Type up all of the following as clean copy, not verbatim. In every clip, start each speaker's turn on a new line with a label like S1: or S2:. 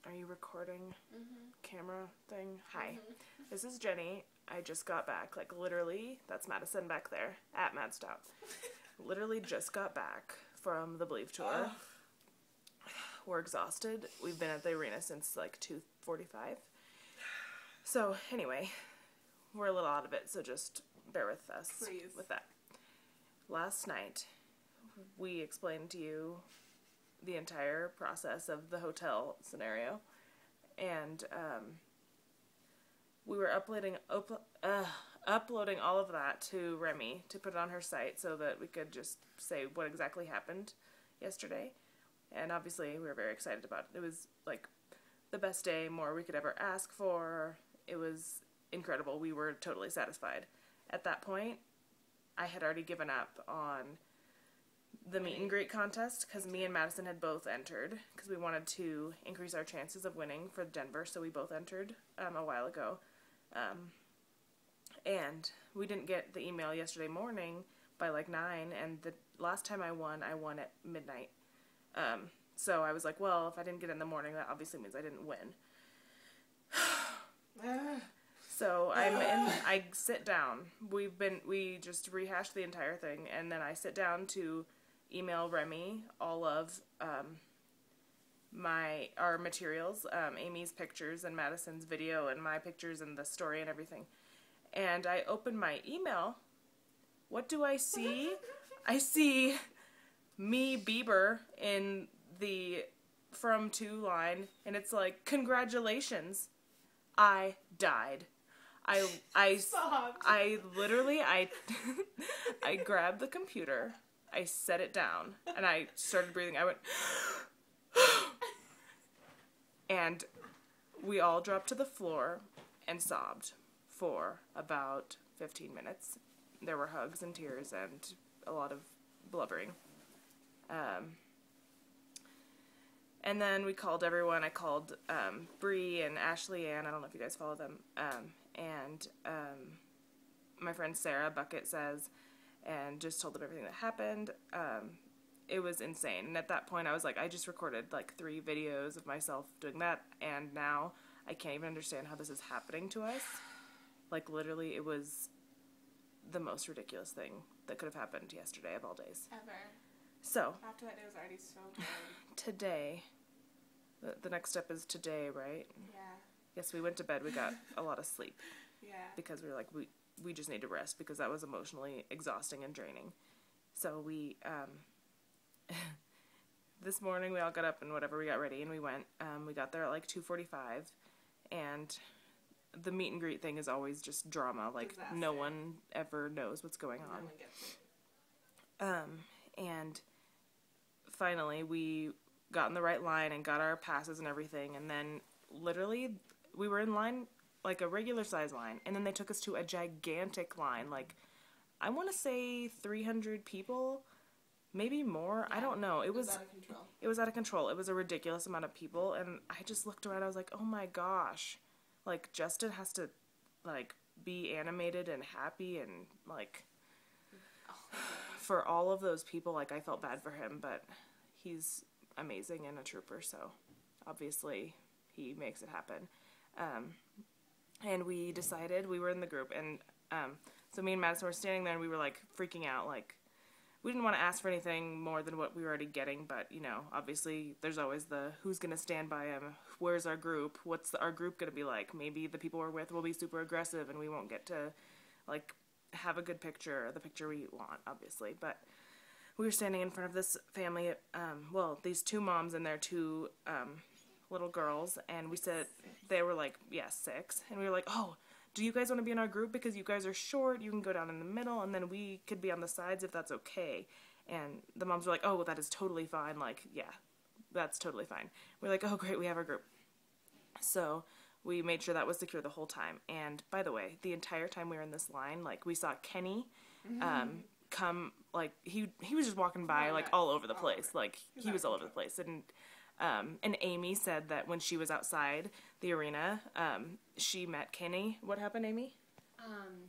S1: Are you recording? Camera thing? Hi. This is Jenny. I just got back. Like, literally, that's Madison back there at Mad Stout. Literally just got back from the Believe tour. We're exhausted. We've been at the arena since like 2:45. So, anyway, we're a little out of it, so just bear with us with that. Last night, we explained to you the entire process of the hotel scenario, and we were uploading all of that to Remy to put it on her site so that we could just say what exactly happened yesterday. And obviously we were very excited about it. It was like the best day, more we could ever ask for. It was incredible. We were totally satisfied. At that point, I had already given up on the meet and greet contest because me and Madison had both entered because we wanted to increase our chances of winning for Denver, so we both entered a while ago. And we didn't get the email yesterday morning by like 9, and the last time I won at midnight. So I was like, well, if I didn't get it in the morning, that obviously means I didn't win. So I sit down. We just rehashed the entire thing, and then I sit down to email Remy all of our materials, Amy's pictures and Madison's video and my pictures and the story and everything. And I open my email. What do I see? I see me, Bieber, in the From To line, and it's like, congratulations, I died. I literally I grabbed the computer, I set it down, and I started breathing. I went, and we all dropped to the floor and sobbed for about 15 minutes. There were hugs and tears and a lot of blubbering. And then we called everyone. I called Bree and Ashley Ann. I don't know if you guys follow them. And my friend Sarah Bucket says, and just told them everything that happened. It was insane. And at that point I was like, I just recorded like 3 videos of myself doing that, and now I can't even understand how this is happening to us. Like, literally, it was the most ridiculous thing that could have happened yesterday of all days.
S2: Ever.
S1: So,
S2: after that day was already so good.
S1: Today, the next step is today, right?
S2: Yeah.
S1: Yes, we went to bed. We got a lot of sleep.
S2: Yeah.
S1: Because we were like, we just need to rest because that was emotionally exhausting and draining. So we, this morning we all got up and whatever, we got ready and we went. We got there at like 2:45, and the meet and greet thing is always just drama. Like, disaster. No one ever knows what's going on.
S2: No one gets it.
S1: And finally we got in the right line and got our passes and everything, and then literally we were in line, like a regular size line, and then they took us to a gigantic line, like I want to say 300 people, maybe more. Yeah, I don't know. It was out of control. It was out of control. It was a ridiculous amount of people, and I just looked around. I was like, oh my gosh, like Justin has to like be animated and happy, and like for all of those people, like I felt bad for him, but he's amazing and a trooper, so obviously he makes it happen. And we decided, we were in the group, and so me and Madison were standing there, and we were like freaking out. Like, we didn't want to ask for anything more than what we were already getting, but you know, obviously there's always the who's gonna stand by him, where's our group, what's our group gonna be like. Maybe the people we're with will be super aggressive and we won't get to like have a good picture, the picture we want, obviously. But we were standing in front of this family, well, these 2 moms and their 2 little girls, and we said, they were like, yeah, 6, and we were like, oh, do you guys want to be in our group because you guys are short, you can go down in the middle, and then we could be on the sides if that's okay. And the moms were like, oh, well, that is totally fine, like, yeah, that's totally fine. We're like, oh, great, we have our group. So we made sure that was secure the whole time. And by the way, the entire time we were in this line, like, we saw Kenny come, like, he was just walking by, like, all over the place. Like, he was all over the place. And Amy said that when she was outside the arena, she met Kenny. What happened, Amy?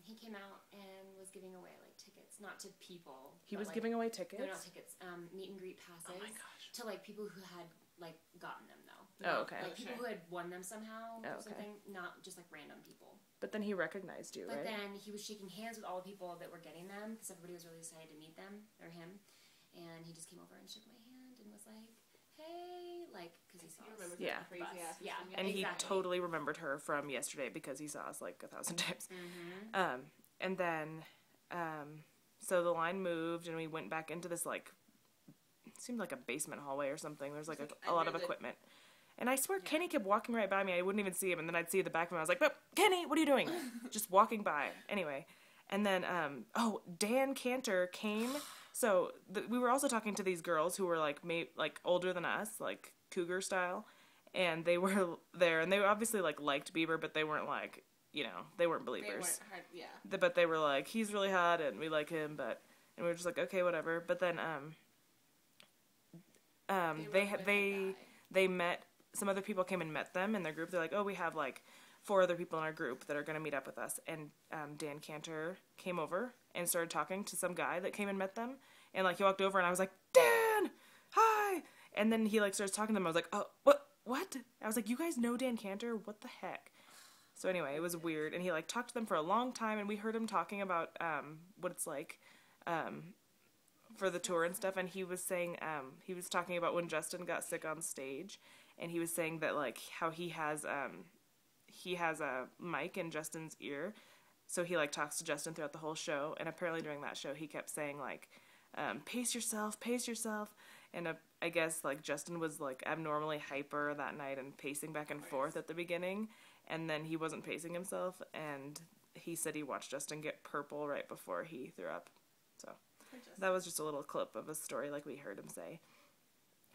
S3: He came out and was giving away, like, tickets, not to people.
S1: He was giving away tickets?
S3: No, not tickets, meet and greet passes.
S1: Oh my gosh.
S3: To, like, people who had, like, gotten them, though.
S1: Oh, okay.
S3: Like people who had won them somehow or
S1: okay.
S3: something, not just like random people.
S1: But then he recognized you,
S3: But
S1: right?
S3: then he was shaking hands with all the people that were getting them because everybody was really excited to meet them or him. And he just came over and shook my hand and was like, "Hey," like because he saw us.
S1: Yeah.
S2: Crazy ass.
S3: Yeah.
S1: And he
S3: Exactly.
S1: totally remembered her from yesterday because he saw us like 1,000 times.
S3: Mm-hmm.
S1: And then, so the line moved and we went back into this like, it seemed like a basement hallway or something. There's like a lot of equipment. And I swear Kenny kept walking right by me. I wouldn't even see him. And then I'd see the back of him. I was like, "But Kenny, what are you doing?" Just walking by. Anyway. And then, Dan Cantor came. So we were also talking to these girls who were like older than us, like cougar style. And they were there. And they obviously like liked Bieber, but they weren't like, they weren't believers.
S2: They weren't hard, yeah.
S1: But they were like, "He's really hot and we like him," and we were just like, "Okay, whatever." But then, they met, some other people came and met them in their group. They're like, "Oh, we have like 4 other people in our group that are going to meet up with us." And Dan Cantor came over and started talking to some guy that came and met them. And like he walked over and I was like, "Dan, hi!" And then he like starts talking to them. I was like, "Oh, what?" I was like, "You guys know Dan Cantor? What the heck?" So anyway, it was weird. And he like talked to them for a long time, and we heard him talking about what it's like for the tour and stuff. And he was saying, he was talking about when Justin got sick on stage, and he was saying that like how he has a mic in Justin's ear, so he like talks to Justin throughout the whole show. And apparently during that show he kept saying like, pace yourself, and I guess like Justin was like abnormally hyper that night and pacing back and forth at the beginning, and then he wasn't pacing himself, and he said he watched Justin get purple right before he threw up. So that was just a little clip of a story like we heard him say.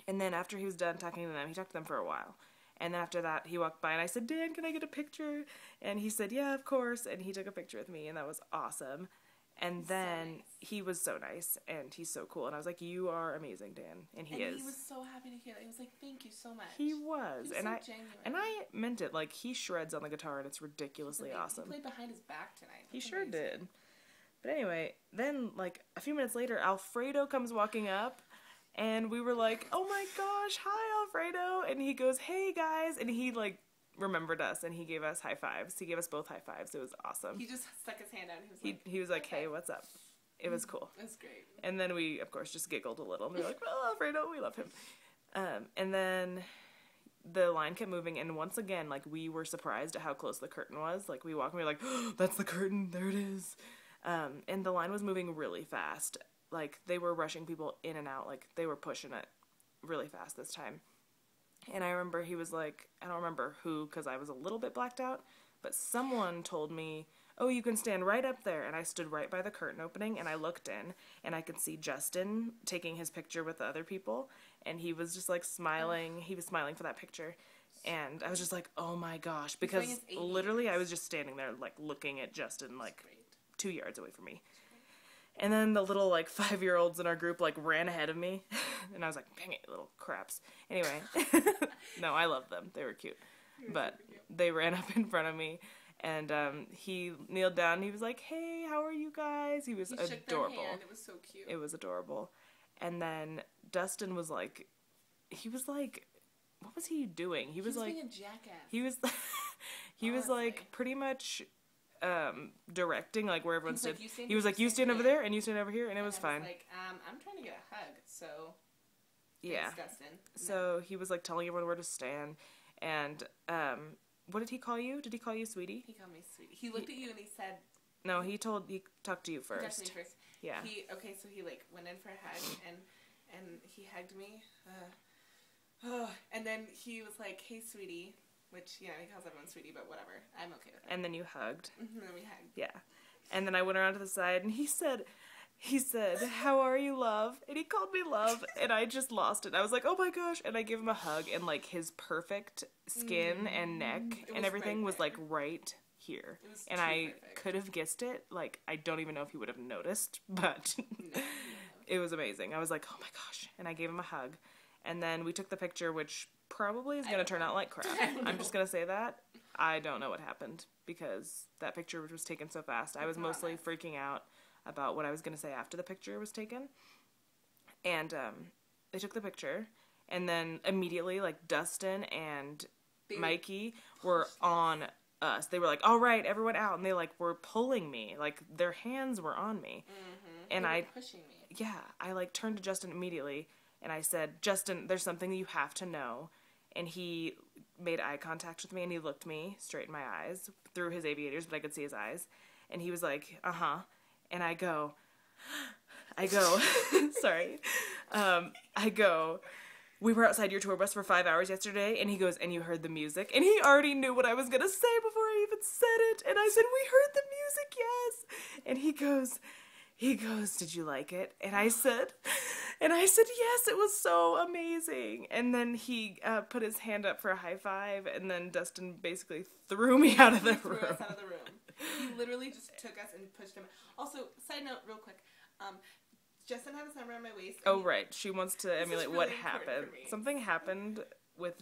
S1: And then after he was done talking to them, he talked to them for a while. And then after that, he walked by and I said, "Dan, can I get a picture?" And he said, "Yeah, of course." And he took a picture with me, and that was awesome. And then he was so nice, and he's so cool. And I was like, "You are amazing, Dan." And he is.
S2: He was so happy to hear that. He was like, "Thank you so much."
S1: He was.
S2: He
S1: and
S2: was so genuine.
S1: and I meant it. Like, he shreds on the guitar, and it's ridiculously awesome.
S2: He played behind his back tonight.
S1: He sure did. But anyway, then, like, a few minutes later, Alfredo comes walking up, and we were like, "Oh my gosh, hi, Alfredo." And he goes, "Hey, guys." And he, like, remembered us, and he gave us high fives. He gave us both high fives. It was awesome.
S2: He just stuck his hand out, and
S1: He was like, "Hey, what's up?" It was cool.
S2: That's great.
S1: And then we, of course, just giggled a little. And we were like, "Well, Alfredo, we love him." And then the line kept moving, and once again, like, we were surprised at how close the curtain was. Like, we walked, and we were like, "Oh, that's the curtain. There it is." And the line was moving really fast. Like, they were rushing people in and out. Like, they were pushing it really fast this time. And I remember he was like, I don't remember who, because I was a little bit blacked out, but someone told me, "Oh, you can stand right up there." And I stood right by the curtain opening, and I looked in, and I could see Justin taking his picture with the other people, and he was just like smiling. He was smiling for that picture. And I was just like, "Oh my gosh," because literally I was just standing there like looking at Justin like 2 yards away from me. And then the little like 5-year-olds in our group like ran ahead of me, and I was like, "Dang it, little craps." Anyway, no, I loved them. They were cute, but they ran up in front of me, and he kneeled down. And he was like, "Hey, how are you guys?" He was adorable.
S2: Shook their hand. It was so cute.
S1: It was adorable. And then Dustin was like, what was he doing? He was like
S2: being a jackass.
S1: He was he was like pretty much directing like where everyone stood. He was like, "You stand over there and you stand over here," and it was fine.
S2: Like, I'm trying to get a hug, so
S1: yeah.
S2: thanks, Dustin.
S1: So he was like telling everyone where to stand, and what did he call you? Did he call you sweetie?
S2: He called me sweetie. He looked at you and he said,
S1: No, he talked to you first.
S2: He talked to me first.
S1: Yeah.
S2: So he like went in for a hug and he hugged me. And then he was like, "Hey, sweetie," which, he calls everyone sweetie, but whatever. I'm okay with it.
S1: And then you hugged.
S2: And then we hugged.
S1: Yeah. And then I went around to the side, and he said, "How are you, love?" And he called me love, and I just lost it. I was like, "Oh my gosh." And I gave him a hug, and like his perfect skin and neck and everything was like right here. And I could have guessed it. Like, I don't even know if he would have noticed, but it was amazing. I was like, "Oh my gosh." And I gave him a hug. And then we took the picture, which probably is going to turn out like crap. I'm just going to say that. I don't know what happened, because that picture was taken so fast. I was mostly freaking out about what I was going to say after the picture was taken. And they took the picture, And then immediately, like, Dustin and
S2: They
S1: Mikey were on us. They were like, all right, everyone out. And they, like, were pulling me. Like, their hands were on me. And
S2: They were
S1: I,
S2: pushing me.
S1: yeah, I, like, turned to Justin immediately. And I said, Justin, there's something you have to know. And he made eye contact with me. And he looked me straight in my eyes through his aviators, but I could see his eyes. And he was like, uh-huh. And I go, sorry. I go, we were outside your tour bus for 5 hours yesterday, and he goes, and you heard the music? And he already knew what I was going to say before I even said it. And I said, we heard the music, yes. And he goes, did you like it? And I said, yes, it was so amazing. And then he put his hand up for a high five, and then Dustin basically threw me out of the
S2: Threw
S1: room.
S2: us out of the room. He literally just took us and pushed him. Also, side note, real quick. Justin had his number on my waist.
S1: Oh, right. She wants to emulate
S2: really
S1: what
S2: important
S1: happened.
S2: for me.
S1: Something happened with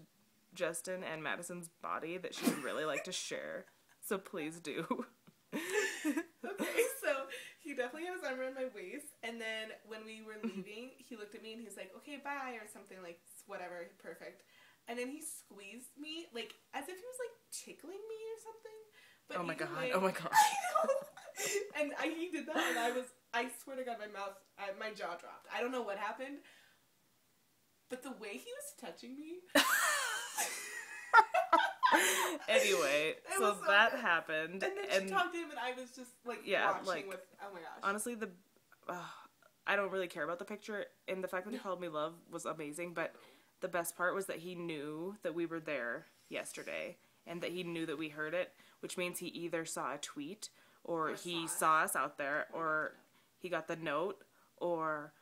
S1: Justin and Madison's body that she would really like to share. So please do.
S2: Okay, so he definitely had his arm around my waist, and then when we were leaving, he looked at me and he was like, okay, bye, or something like, whatever, perfect. And then he squeezed me, like, as if he was, like, tickling me or something. But
S1: Oh my
S2: either
S1: god.
S2: way-
S1: Oh my god.
S2: I know. And he did that, and I swear to God, my jaw dropped. I don't know what happened, but the way he was touching me,
S1: Anyway,
S2: It
S1: so
S2: was so
S1: that
S2: good.
S1: happened.
S2: and then she talked to him, and I was just, like,
S1: Yeah,
S2: watching
S1: like,
S2: with, oh my gosh.
S1: honestly, I don't really care about the picture, and the fact that he called me love was amazing, but the best part was that he knew that we were there yesterday, and that he knew that we heard it, which means he either saw a tweet, or he saw us out there, or he got the note, or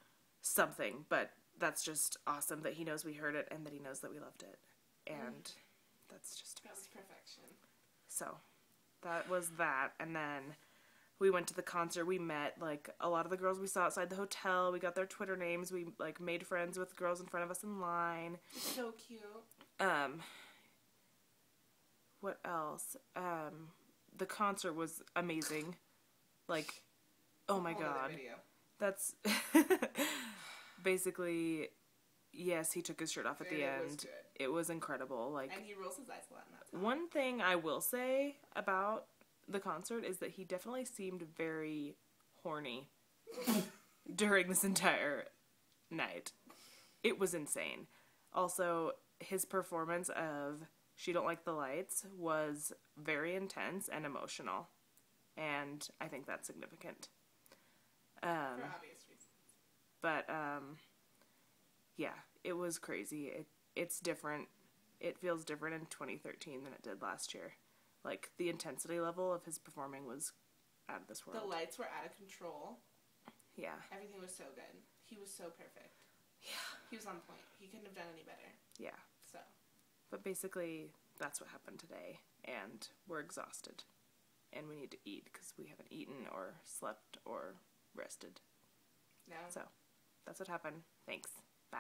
S1: something, but that's just awesome that he knows we heard it, and that he knows that we loved it, and that's just
S2: That was perfection.
S1: so, that was that, and then we went to the concert. We met, like, a lot of the girls we saw outside the hotel. We got their Twitter names. We, like, made friends with girls in front of us in line.
S2: So cute.
S1: What else? The concert was amazing. Like, oh my
S2: Whole other
S1: god.
S2: video.
S1: That's basically, yes, he took his shirt off at the
S2: And it was
S1: end.
S2: good.
S1: It was incredible. Like,
S2: And he rolls his eyes a lot in that song.
S1: one thing I will say about the concert is that he definitely seemed very horny during this entire night. It was insane. Also, his performance of She Don't Like the Lights was very intense and emotional. And I think that's significant.
S2: For obvious reasons.
S1: But, yeah, it was crazy. It's different. It feels different in 2013 than it did last year. Like, the intensity level of his performing was out of this
S2: The
S1: world.
S2: lights were out of control.
S1: Yeah.
S2: Everything was so good. He was so perfect. Yeah. He was on point. He couldn't have done any better.
S1: Yeah.
S2: So.
S1: But basically, that's what happened today. And we're exhausted. And we need to eat because we haven't eaten or slept or rested.
S2: No.
S1: So, that's what happened. Thanks. Bye.